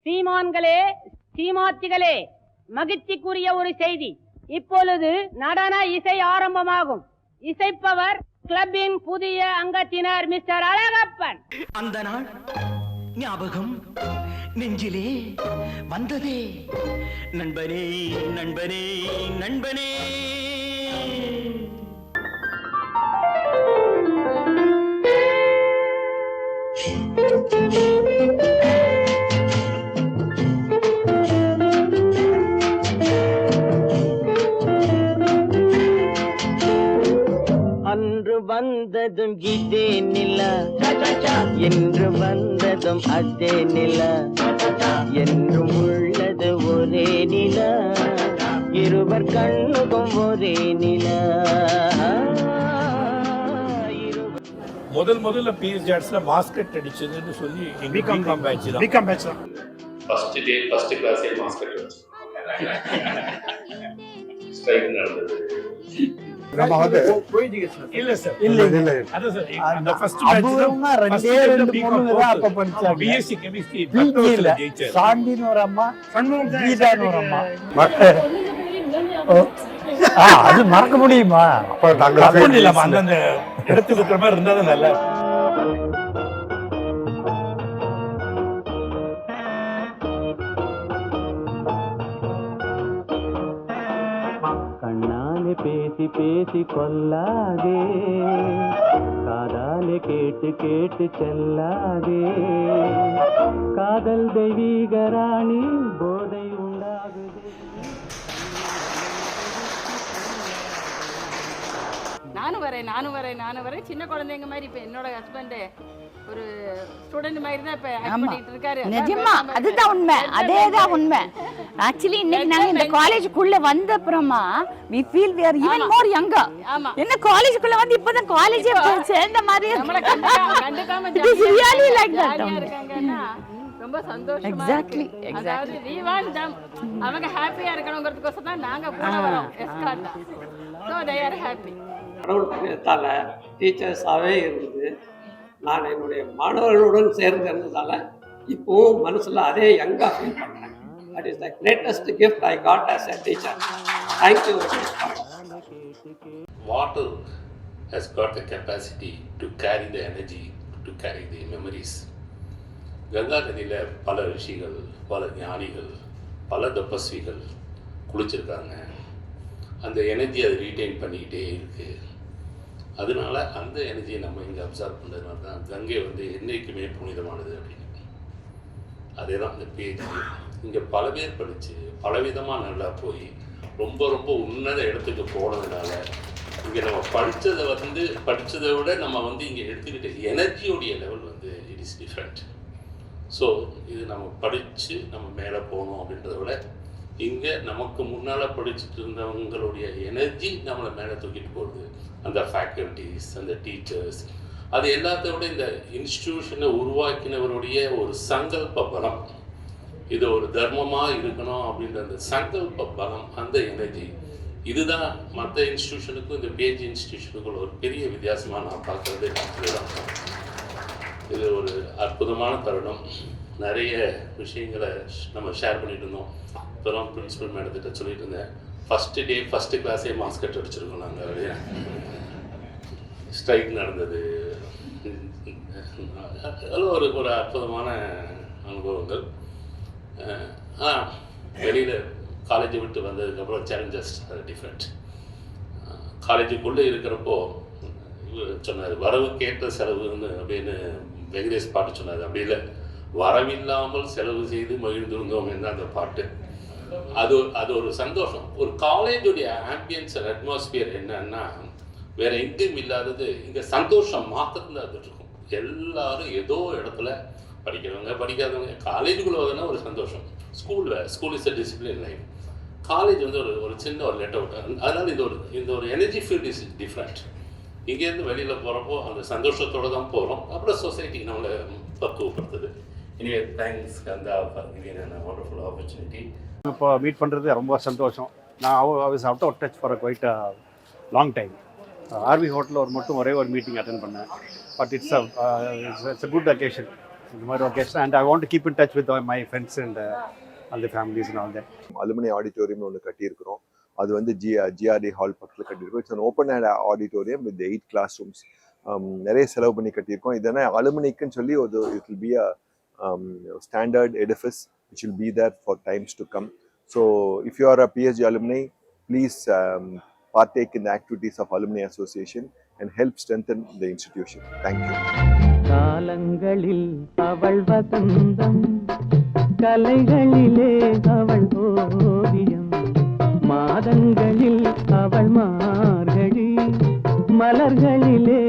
சீமான்களே, சீமாத்திகளே, மகிழ்ச்சிக்குரிய ஒரு செய்தி. இப்பொழுது நடன இசை ஆரம்பமாகும். இசைப்பவர் கிளப்பின் புதிய அங்கத்தினர் மிஸ்டர் அழகப்பன். அந்த நாள் ஞாபகம் நெஞ்சிலே வந்ததே, நண்பனே நண்பனே நண்பனே. அன்று வந்ததும் இதே நிலா, என்று வந்ததும் அதே நிலா, என்றும் உள்ளது ஒரே நிலா, இருவர் கண்ணுக்கும் ஒரே நிலா. முதல்ல பிஎஸ் ஜாட்ஸ்ல மாஸ்கட் அடிச்சதுன்னு சொல்லி பிகாம் பேட்ச் தான். ஃபர்ஸ்ட் டே ஃபர்ஸ்ட் கிளாஸே மாஸ்கட் வச்சு ஸ்ட்ரைக் நடந்தது. நம்ம வந்து இல்ல சார், இல்ல அத சார் அந்த ஃபர்ஸ்ட் பேட்ச் தான். ரெண்டே ரெண்டு பொண்ணுங்க தான் அப்ப படிச்சாங்க. BSc chemistry பட்டோல ஜெயிச்சார். சாந்தின்னு ஒரு அம்மா, கீதான்னு ஒரு அம்மா. அது மறக்க முடியுமா? அப்ப நாங்க அந்த இடத்துக்கு இருக்கிற மாதிரி இருந்தா தான் நல்லா. கண்ணாலே பேசி பேசி கொல்லாதே, காதாலே கேட்டு கேட்டு செல்லாதே, காதல் தெய்வீக ராணி போதை உண்டாகுதே. நானும் வரேன் சின்ன குழந்தைங்க மாதிரி. இப்போ என்னோட ஹஸ்பண்ட் ஒரு ஸ்டூடெண்ட் மாதிரி தான் இப்போ ஆக்ட் பண்ணிட்டு இருக்காரு. நிஜமா அதுதான் உண்மை, அதேதான் உண்மை. ஆக்சுவலி இன்னைக்கு நாங்க இந்த காலேஜுக்குள்ள வந்த அப்புறமா we feel we are even more younger. ஆமா, என்ன காலேஜுக்குள்ள வந்து இப்பதான் காலேஜே சேர்ந்த மாதிரி நம்மள கண்டுக்காம it is really like that இருக்காங்கன்னா ரொம்ப சந்தோஷமா. Exactly. அதாவது we want them, அவங்க ஹாப்பியா இருக்கணும்ங்கிறதுக்கோசம் தான் நாங்க கூட வரோம் எஸ்கார்ட்டா. So they are happy. கடவுள் புண்ணியத்தால் டீச்சர்ஸாகவே இருந்து நான் என்னுடைய மாணவர்களுடன் சேர்ந்து இருந்ததால் இப்போவும் மனசில் அதே யங்காக ஃபீல் பண்ணுறேன். That is the greatest gift I got as a teacher. Thank you. Water has got the capacity to carry the energy, to carry the memories. Ganga நதியில் பல ரிஷிகள், பல ஞானிகள், பல தபஸ்விகள் குளிச்சிருக்காங்க. அந்த எனர்ஜி அதை ரீட்டைன் பண்ணிக்கிட்டே இருக்குது. அதனால அந்த எனர்ஜியை நம்ம இங்கே அப்சர்வ் பண்ணுறதுனால தான் கங்கை வந்து என்றைக்குமே புனிதமானது அப்படின்னு. அதே தான் அந்த பேஜ் இங்கே பல பேர் படித்து பலவிதமாக நல்லா போய் ரொம்ப ரொம்ப உன்னத இடத்துக்கு போனதுனால இங்கே நம்ம படித்ததை விட நம்ம வந்து இங்கே எடுத்துக்கிட்ட எனர்ஜியோடைய லெவல் வந்து இட் இஸ் டிஃப்ரெண்ட். ஸோ இது நம்ம படித்து நம்ம மேலே போகணும் அப்படின்றத விட இங்கே நமக்கு முன்னால் படிச்சுட்டு இருந்தவங்களுடைய எனர்ஜி நம்மளை மேலே தூக்கிட்டு போகுது. அந்த ஃபேக்கல்ட்டிஸ், அந்த டீச்சர்ஸ், அது எல்லாத்த விட இந்த இன்ஸ்டிடியூஷனை உருவாக்கினவருடைய ஒரு சங்கல்ப பலம், இது ஒரு தர்மமாக இருக்கணும் அப்படின்ற அந்த சங்கல்ப பலம், அந்த எனர்ஜி, இதுதான் மற்ற இன்ஸ்டிடியூஷனுக்கும் இந்த பேஜ் இன்ஸ்டிடியூஷனுக்கும் ஒரு பெரிய வித்தியாசமாக நான் பார்க்குறது. இதுதான் இது ஒரு அற்புதமான தருணம். நிறைய விஷயங்களை நம்ம ஷேர் பண்ணிட்டு இருந்தோம். இப்போலாம் பிரின்சிபல் மேடத்திட்ட சொல்லிட்டு இருந்தேன், ஃபஸ்ட்டு டே ஃபஸ்ட்டு கிளாஸே மாஸ்கட் அடிச்சிருக்கோம் நாங்கள். ஸ்ட்ரைக் நடந்தது, அதெல்லாம் ஒரு அற்புதமான அனுபவங்கள். வெளியில் காலேஜை விட்டு வந்ததுக்கப்புறம் சேலஞ்சஸ் டிஃப்ரெண்ட். காலேஜுக்குள்ளே இருக்கிறப்போ சொன்னார், வரவு கேட்ட செலவுன்னு அப்படின்னு வெங்கடேஷ் பாட்டு சொன்னார். அப்படி இல்லை, வரவில்லாமல் செலவு செய்து மகிழ்ந்திருந்தோம் என்ன அந்த பாட்டு. அது ஒரு சந்தோஷம். ஒரு காலேஜுடைய ஆம்பியன்ஸ் அண்ட் அட்மாஸ்பியர் என்னன்னா வேற எங்கேயும் இல்லாதது. இங்கே சந்தோஷம் மாத்திரம் தான் இருக்கும். எல்லாரும் ஏதோ இடத்துல படிக்கிறவங்க படிக்காதவங்க காலேஜுக்குள்ளே வரதுனா ஒரு சந்தோஷம். School is a discipline life. College வந்து ஒரு சின்ன ஒரு லெட் அவுட். அதனால் இந்த ஒரு எனர்ஜி ஃபீல்ட் இஸ் டிஃப்ரெண்ட். இங்கேருந்து வெளியில் போகிறப்போ அந்த சந்தோஷத்தோடு தான் போகிறோம். அப்புறம் சொசைட்டிக்கு நம்மளை பக்குவப்படுத்துது. Anyway thanks Kandha for giving a wonderful opportunity. இப்போ மீட் பண்ணுறது ரொம்ப சந்தோஷம். நான் was out of touch for a quite long time. RV ஹோட்டலில் ஒரே ஒரு மீட்டிங் அட்டென்ட் பண்ணேன். But it's a good occasion. இந்த மாதிரி occasion, and I want to keep in touch with my friends and all the families and all that. Alumni auditorium ஒன்று கட்டியிருக்கிறோம். அது வந்து GRD ஹால் பக்கத்தில் கட்டியிருக்கோம். It's an open air auditorium with 8 classrooms. நிறைய செலவு பண்ணி கட்டியிருக்கோம். இதனால் அலுமினிக்குன்னு சொல்லி ஒரு it will be a standard edifice which will be there for times to come. So if you are a PSG alumni, please partake in the activities of Alumni Association and help strengthen the institution. Thank you. காலங்களில் அவள் வசந்தம், கலைகளிலே அவள் ஓவியம், மாதங்களில் அவள் மார்கழி, மலர்களிலே